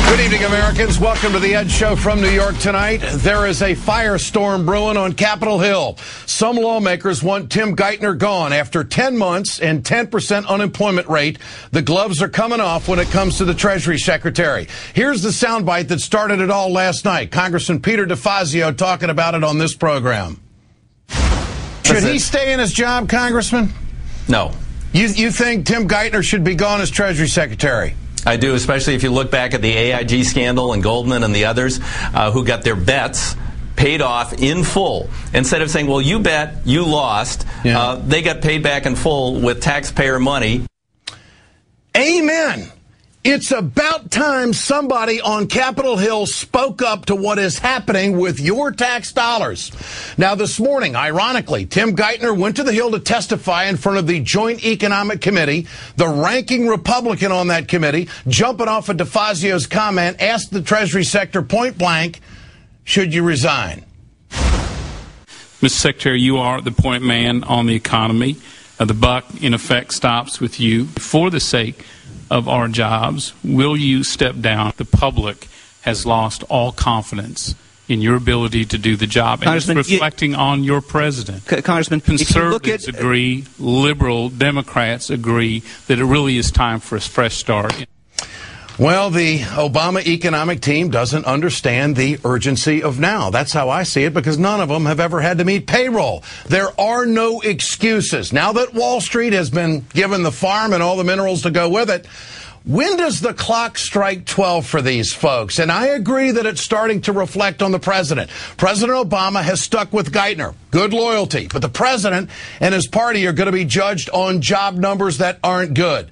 Good evening, Americans. Welcome to the Ed Show from New York tonight. There is a firestorm brewing on Capitol Hill. Some lawmakers want Tim Geithner gone. After 10 months and 10% unemployment rate, the gloves are coming off when it comes to the Treasury Secretary. Here's the soundbite that started it all last night. Congressman Peter DeFazio talking about it on this program. Should he stay in his job, Congressman? No. You think Tim Geithner should be gone as Treasury Secretary? I do, especially if you look back at the AIG scandal and Goldman and the others who got their bets paid off in full. Instead of saying, well, you bet, you lost, they got paid back in full with taxpayer money. Amen. It's about time somebody on Capitol Hill spoke up to what is happening with your tax dollars. Now, this morning, ironically, Tim Geithner went to the Hill to testify in front of the Joint Economic Committee. The ranking Republican on that committee, jumping off of DeFazio's comment, asked the Treasury Secretary point blank, should you resign? Mr. Secretary, you are the point man on the economy. The buck, in effect, stops with you. For the sake of our jobs, will you step down? The public has lost all confidence in your ability to do the job, and it's reflecting on your president. Congressman, conservatives agree, liberal Democrats agree that it really is time for a fresh start. Well, the Obama economic team doesn't understand the urgency of now. That's how I see it, because none of them have ever had to meet payroll. There are no excuses. Now that Wall Street has been given the farm and all the minerals to go with it, when does the clock strike 12 for these folks? And I agree that it's starting to reflect on the president. President Obama has stuck with Geithner. Good loyalty. But the president and his party are going to be judged on job numbers that aren't good.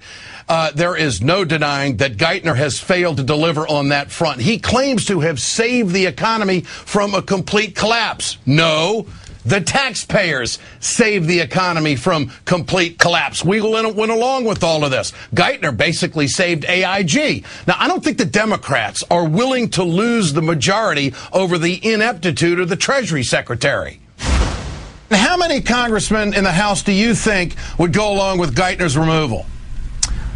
There is no denying that Geithner has failed to deliver on that front. He claims to have saved the economy from a complete collapse. No, the taxpayers saved the economy from complete collapse. We went along with all of this. Geithner basically saved AIG. Now, I don't think the Democrats are willing to lose the majority over the ineptitude of the Treasury Secretary. How many congressmen in the House do you think would go along with Geithner's removal?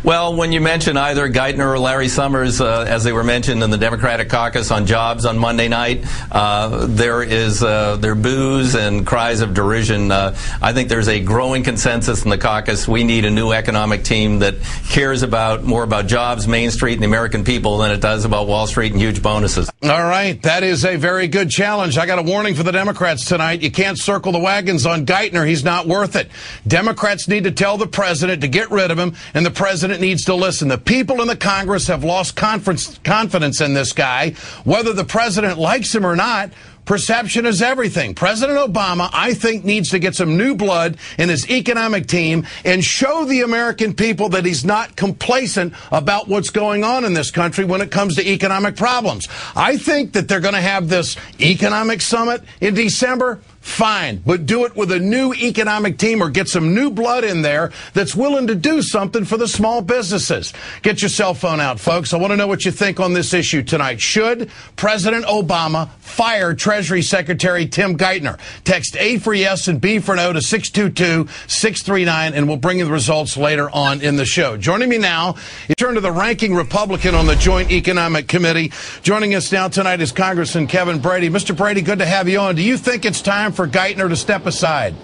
Well, when you mention either Geithner or Larry Summers, as they were mentioned in the Democratic caucus on jobs on Monday night, there are boos and cries of derision. I think there's a growing consensus in the caucus. We need a new economic team that cares more about jobs, Main Street, and the American people than it does about Wall Street and huge bonuses. All right. That is a very good challenge. I got a warning for the Democrats tonight. You can't circle the wagons on Geithner. He's not worth it. Democrats need to tell the president to get rid of him, and the president needs to listen. The people in the Congress have lost confidence in this guy. Whether the president likes him or not, perception is everything. President Obama, I think, needs to get some new blood in his economic team and show the American people that he's not complacent about what's going on in this country when it comes to economic problems. I think that they're going to have this economic summit in December. Fine, but do it with a new economic team or get some new blood in there that's willing to do something for the small businesses. Get your cell phone out, folks. I want to know what you think on this issue tonight. Should President Obama fire Treasury Secretary Tim Geithner? Text A for yes and B for no to 622-639, and we'll bring you the results later on in the show. Joining me now, we turn to the ranking Republican on the Joint Economic Committee. Joining us now tonight is Congressman Kevin Brady. Mr. Brady, good to have you on. Do you think it's time for Geithner to step aside?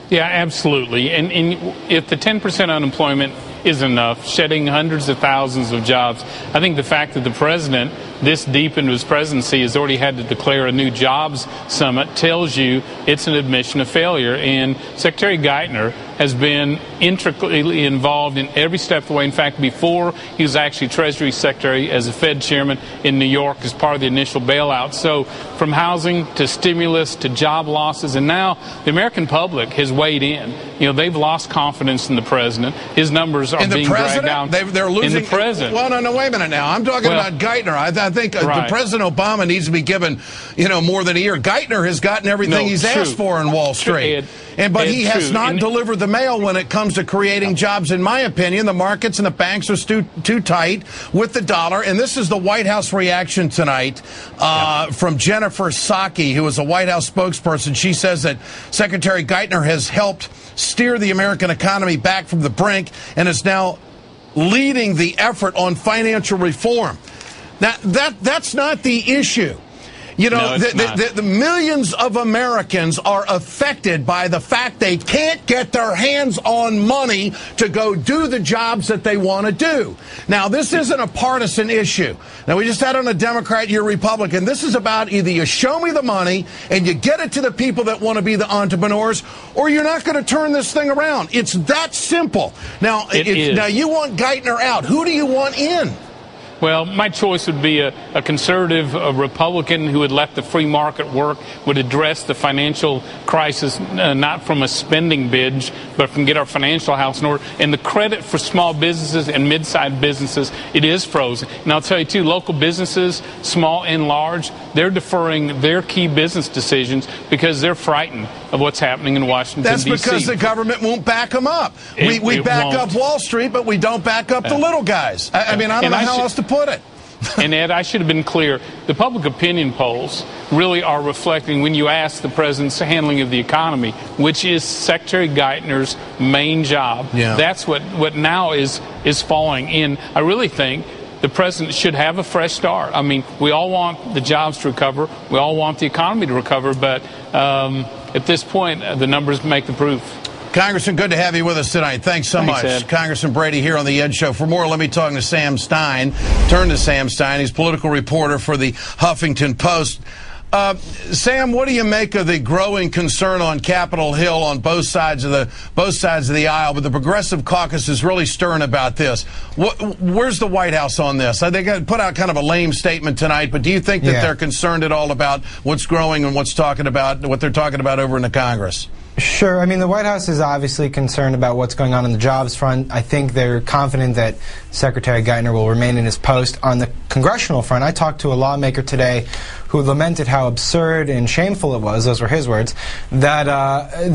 Yeah, absolutely. And if the 10% unemployment is enough, shedding hundreds of thousands of jobs, I think the fact that the president, this deep into his presidency, has already had to declare a new jobs summit tells you it's an admission of failure. And Secretary Geithner has been intricately involved in every step of the way. In fact, before he was actually Treasury Secretary as a Fed chairman in New York as part of the initial bailout. So from housing to stimulus to job losses, and now the American public has weighed in. You know, they've lost confidence in the president. His numbers are being dragged down. They're losing. In the president. Well, no, wait a minute now. I'm talking about Geithner. I think the President Obama needs to be given, more than a year. Geithner has gotten everything he's asked for in Wall Street. But he has not delivered the mail when it comes to creating jobs, in my opinion. The markets and the banks are too tight with the dollar. And this is the White House reaction tonight from Jennifer Psaki, who is a White House spokesperson. She says that Secretary Geithner has helped steer the American economy back from the brink and is now leading the effort on financial reform. That's not the issue. You know, No, the millions of Americans are affected by the fact they can't get their hands on money to go do the jobs that they want to do. Now, this isn't a partisan issue. Now, we just had on a Democrat, you're Republican. This is about either you show me the money and you get it to the people that want to be the entrepreneurs, or you're not going to turn this thing around. It's that simple. Now, now you want Geithner out. Who do you want in? Well, my choice would be a conservative, a Republican who would let the free market work, would address the financial crisis not from a spending binge, but from get our financial house in order. And the credit for small businesses and mid-sized businesses, it is frozen. And I'll tell you, too, local businesses, small and large, they're deferring their key business decisions because they're frightened of what's happening in Washington, D.C. That's because the government won't back them up. We back up Wall Street, but we don't back up the little guys. I mean, I don't know how else to put it. And Ed, I should have been clear. The public opinion polls really are reflecting, when you ask the president's handling of the economy, which is Secretary Geithner's main job. Yeah. That's what now is falling in. I really think the president should have a fresh start. I mean, we all want the jobs to recover. We all want the economy to recover. But at this point, the numbers make the proof. Congressman, good to have you with us tonight. Thanks so much. Ed. Congressman Brady here on the Ed Show. For more, let me talk to Sam Stein. Turn to Sam Stein. He's political reporter for the Huffington Post. Sam, what do you make of the growing concern on Capitol Hill on both sides of the aisle? But the Progressive Caucus is really stirring about this. Where's the White House on this? They put out kind of a lame statement tonight, but do you think that they're concerned at all about what's growing and what they're talking about over in the Congress? Sure. I mean, the White House is obviously concerned about what's going on the jobs front. I think they're confident that Secretary Geithner will remain in his post. On the congressional front, I talked to a lawmaker today who lamented how absurd and shameful it was, those were his words, that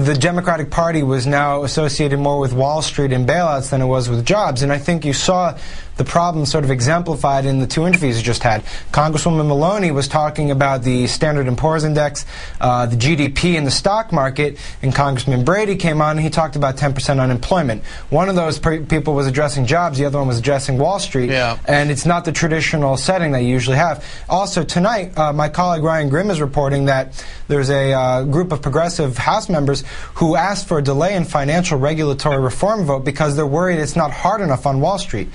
the Democratic Party was now associated more with Wall Street and bailouts than it was with jobs. And I think you saw the problem sort of exemplified in the two interviews you just had. Congresswoman Maloney was talking about the Standard & Poor's Index, the GDP in the stock market, and Congressman Brady came on and he talked about 10% unemployment. One of those people was addressing jobs, the other one was addressing Wall Street, and it's not the traditional setting that you usually have. Also, tonight, my colleague Ryan Grimm is reporting that there's a group of progressive House members who asked for a delay in financial regulatory reform vote because they're worried it's not hard enough on Wall Street.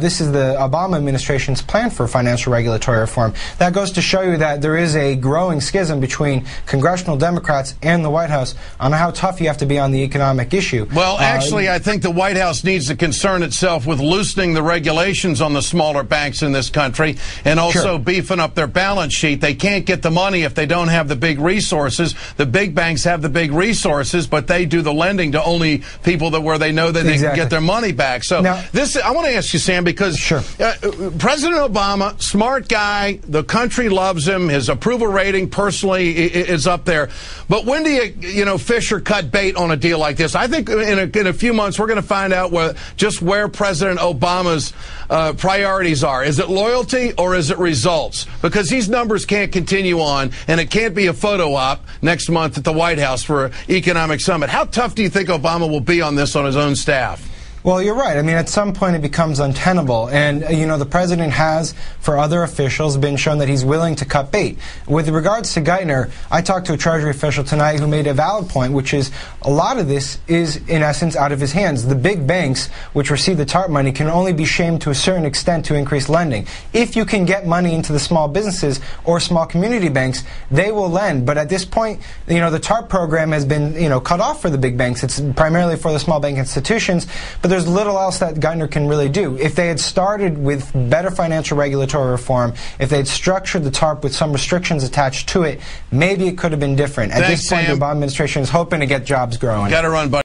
This is the Obama administration's plan for financial regulatory reform. That goes to show you that there is a growing schism between congressional Democrats and the White House on how tough you have to be on the economic issue. Well, actually, I think the White House needs to concern itself with loosening the regulations on the smaller banks in this country and also beefing up their balance sheet. They can't get the money if they don't have the big resources. The big banks have the big resources, but they do the lending to only people where they know that they can get their money back. So now, I want to ask you, Sam, because President Obama, smart guy, the country loves him, his approval rating personally is up there. But when do you fish or cut bait on a deal like this? I think in a few months we're going to find out where President Obama's priorities are. Is it loyalty or is it results? Because these numbers can't continue on, and it can't be a photo op next month at the White House for an economic summit. How tough do you think Obama will be on this on his own staff? Well, you're right. I mean, at some point it becomes untenable. And, the president has, for other officials, been shown that he's willing to cut bait. With regards to Geithner, I talked to a Treasury official tonight who made a valid point, which is a lot of this is, in essence, out of his hands. The big banks, which receive the TARP money, can only be shamed to a certain extent to increase lending. If you can get money into the small businesses or small community banks, they will lend. But at this point, the TARP program has been, cut off for the big banks. It's primarily for the small bank institutions. But there's little else that Geithner can really do. If they had started with better financial regulatory reform, if they had structured the TARP with some restrictions attached to it, maybe it could have been different. At this point, the Obama administration is hoping to get jobs growing. Got to run, buddy.